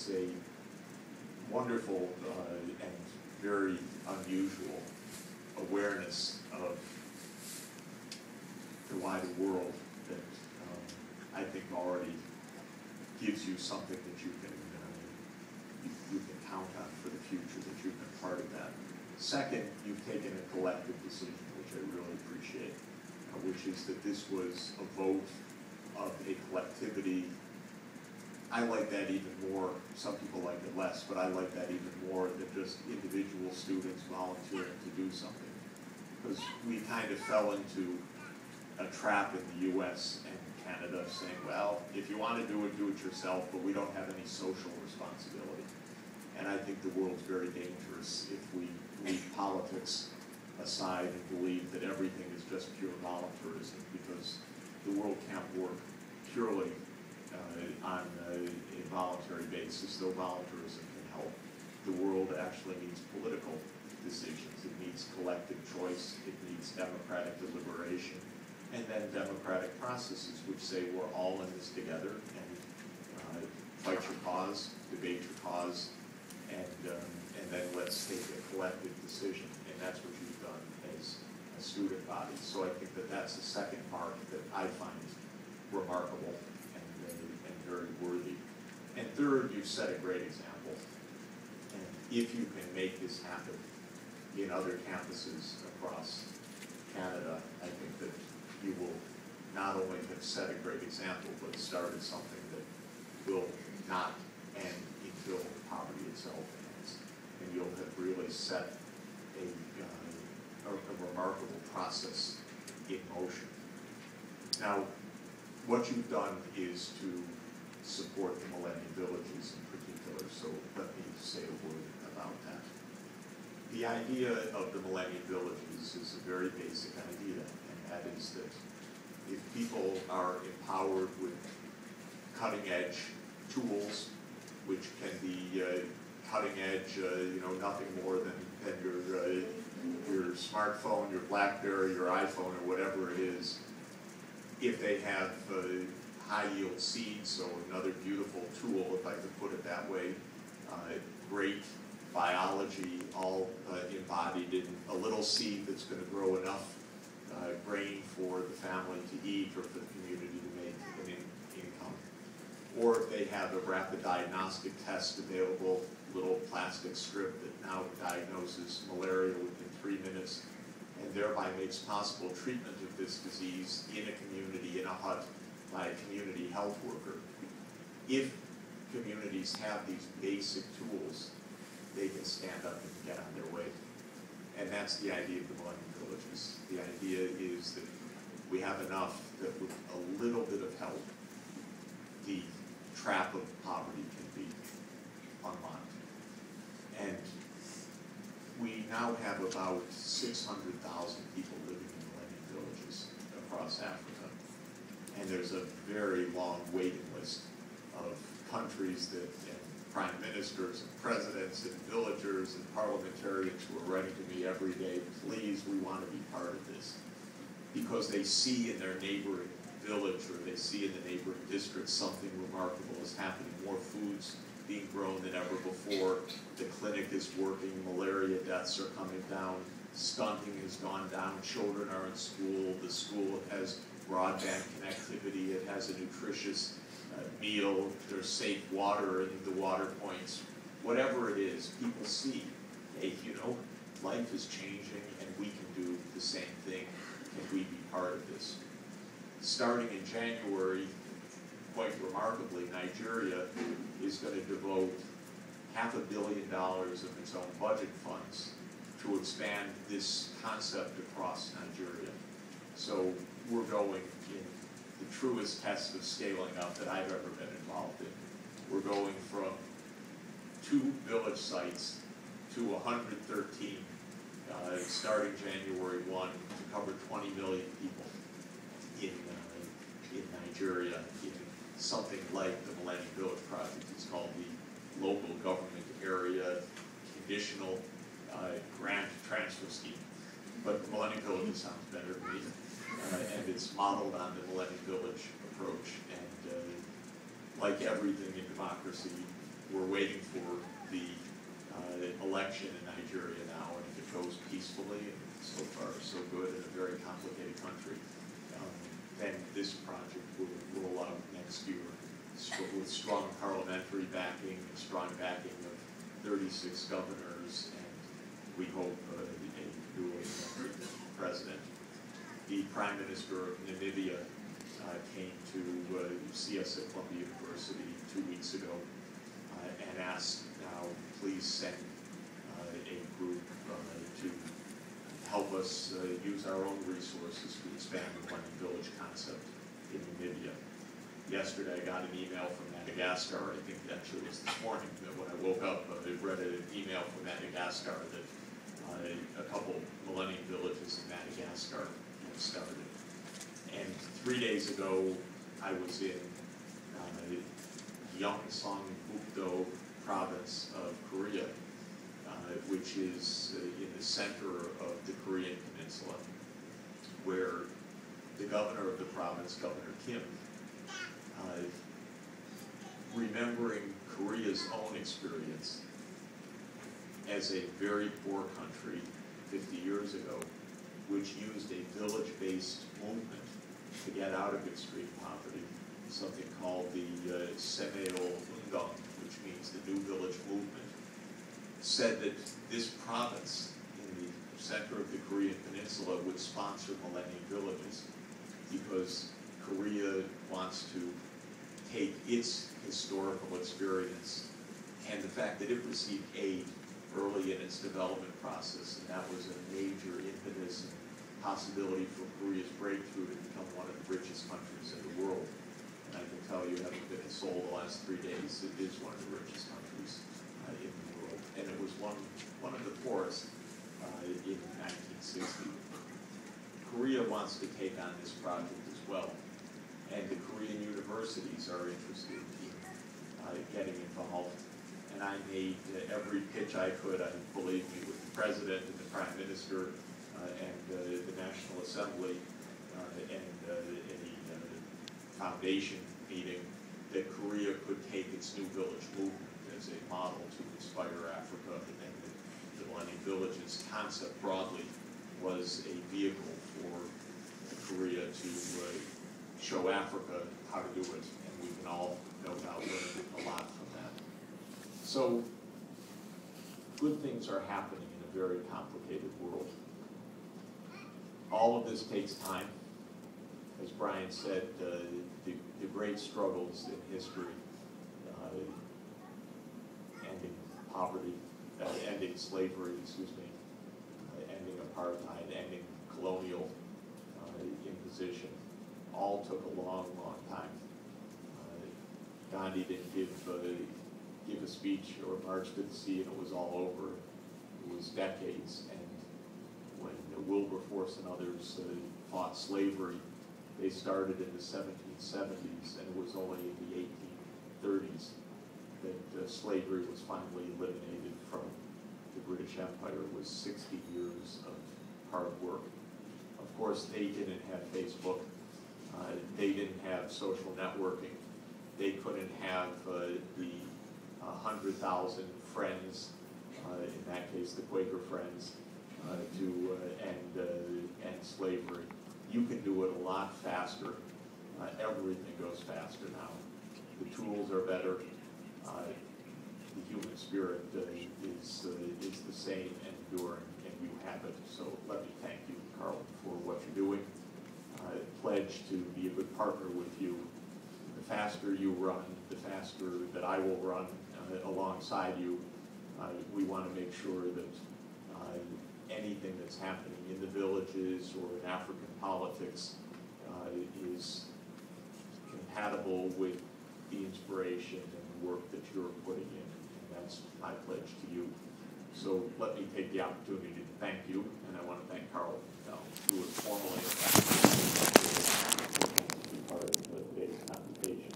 is a wonderful and very unusual awareness of the wider world that I think already gives you something that you can count on for the future, that you've been part of that. Second, you've taken a collective decision, which I really appreciate, which is that this was a vote of a collectivity. I like that even more. Some people like it less, but I like that even more than just individual students volunteering to do something. Because we kind of fell into a trap in the US and Canada saying, well, if you want to do it yourself, but we don't have any social responsibility. And I think the world's very dangerous if we leave politics aside and believe that everything is just pure volunteerism, because the world can't work purely on a voluntary basis, though volunteerism can help. The world actually needs political decisions. It needs collective choice. It needs democratic deliberation. And then democratic processes which say we're all in this together, and fight your cause, debate your cause, and then let's take a collective decision. And that's what you've done as a student body. So I think that that's the second part that I find remarkable and very worthy. And third, you've set a great example. And if you can make this happen in other campuses across Canada, I think that you will not only have set a great example, but started something that will not end until poverty itself ends. And you'll have really set a remarkable process in motion. Now, what you've done is to support the Millennium Villages in particular, so let me say a word about that. The idea of the Millennium Villages is a very basic idea, and that is that if people are empowered with cutting-edge tools, which can be cutting edge, nothing more than your smartphone, your BlackBerry, your iPhone, or whatever it is. If they have high-yield seeds, so another beautiful tool, if I could put it that way, great biology, all embodied in a little seed that's going to grow enough grain for the family to eat or for the community to make an income. Or if they have a rapid diagnostic test available, little plastic strip that now diagnoses malaria within 3 minutes, and thereby makes possible treatment of this disease in a community, in a hut, by a community health worker. If communities have these basic tools, they can stand up and get on their way. And that's the idea of the Millennium Villages. The idea is that we have enough that with a little bit of help, the trap of poverty can be unlocked. And we now have about 600,000 people living in Millennium Villages across Africa. And there's a very long waiting list of countries that, and prime ministers and presidents and villagers and parliamentarians who are writing to me every day, please, we want to be part of this. Because they see in their neighboring village or they see in the neighboring district something remarkable is happening. More food's being grown than ever before. The clinic is working. Malaria deaths are coming down. Stunting has gone down. Children are in school. The school has broadband connectivity. It has a nutritious meal. There's safe water in the water points. Whatever it is, people see, hey, life is changing and we can do the same thing. Can we be part of this? Starting in January, quite remarkably, Nigeria is going to devote $500 million of its own budget funds to expand this concept across Nigeria. So we're going in the truest test of scaling up that I've ever been involved in. We're going from 2 village sites to 113, starting January 1, to cover 20 million people in Nigeria, in something like the Millennium Village Project. It's called the Local Government Area Conditional Grant Transfer Scheme. But the Millennium Village sounds better to me. And it's modeled on the Millennium Village approach. And like everything in democracy, we're waiting for the election in Nigeria now, and if it goes peacefully, and so far so good in a very complicated country, then this project will roll out next year with strong parliamentary backing and strong backing of 36 governors, and we hope a duly elected president. The Prime Minister of Namibia came to see us at Columbia University 2 weeks ago and asked, now please send a group to help us use our own resources to expand the Millennium Village concept in Namibia. Yesterday I got an email from Madagascar. I think actually it was this morning that when I woke up, I read an email from Madagascar that a couple Millennium Villages in Madagascar have started. And 3 days ago I was in Gyeongsang-bukdo province of Korea, which is in the center of the Korean peninsula, where the governor of the province, Governor Kim, remembering Korea's own experience as a very poor country 50 years ago, which used a village-based movement to get out of extreme poverty, something called the Semeo-undong, which means the New Village Movement, said that this province in the center of the Korean peninsula would sponsor Millennium Villages because Korea wants to take its historical experience and the fact that it received aid early in its development process, and that was a major impetus and possibility for Korea's breakthrough to become one of the richest countries in the world. And I can tell you, having been in Seoul the last 3 days, it is one of the richest countries in the world. And it was one of the poorest in 1960. Korea wants to take on this project as well. And the Korean universities are interested in getting involved. And I made every pitch I could, believe me, with the President and the Prime Minister and the National Assembly and a foundation meeting, that Korea could take its New Village movement as a model to inspire Africa, and the Millennium Villages concept broadly was a vehicle for Korea to show Africa how to do it, and we can all, no doubt, learn a lot from that. So, good things are happening in a very complicated world. All of this takes time. As Brian said, the great struggles in history, ending poverty, ending slavery, ending apartheid, ending colonial imposition, all took a long, long time. Gandhi didn't give a speech or march to the sea and it was all over. It was decades, and when Wilberforce and others fought slavery, they started in the 1770s, and it was only in the 1830s that slavery was finally eliminated from the British Empire. It was 60 years of hard work. Of course, they didn't have Facebook. They didn't have social networking. They couldn't have the 100,000 friends, in that case the Quaker Friends, to end slavery. You can do it a lot faster. Everything goes faster now. The tools are better. The human spirit is the same and enduring, and you have it. So let me thank you, Carleton, for what you're doing. I pledge to be a good partner with you. The faster you run, the faster that I will run alongside you. We want to make sure that anything that's happening in the villages or in African politics is compatible with the inspiration and the work that you're putting in, and that's my pledge to you. So let me take the opportunity to thank you, and I want to thank Carleton, who was formally to be part of today's conversation.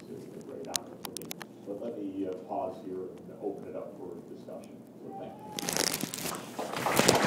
This is a great honor for me. But let me pause here and open it up for discussion. So thank you.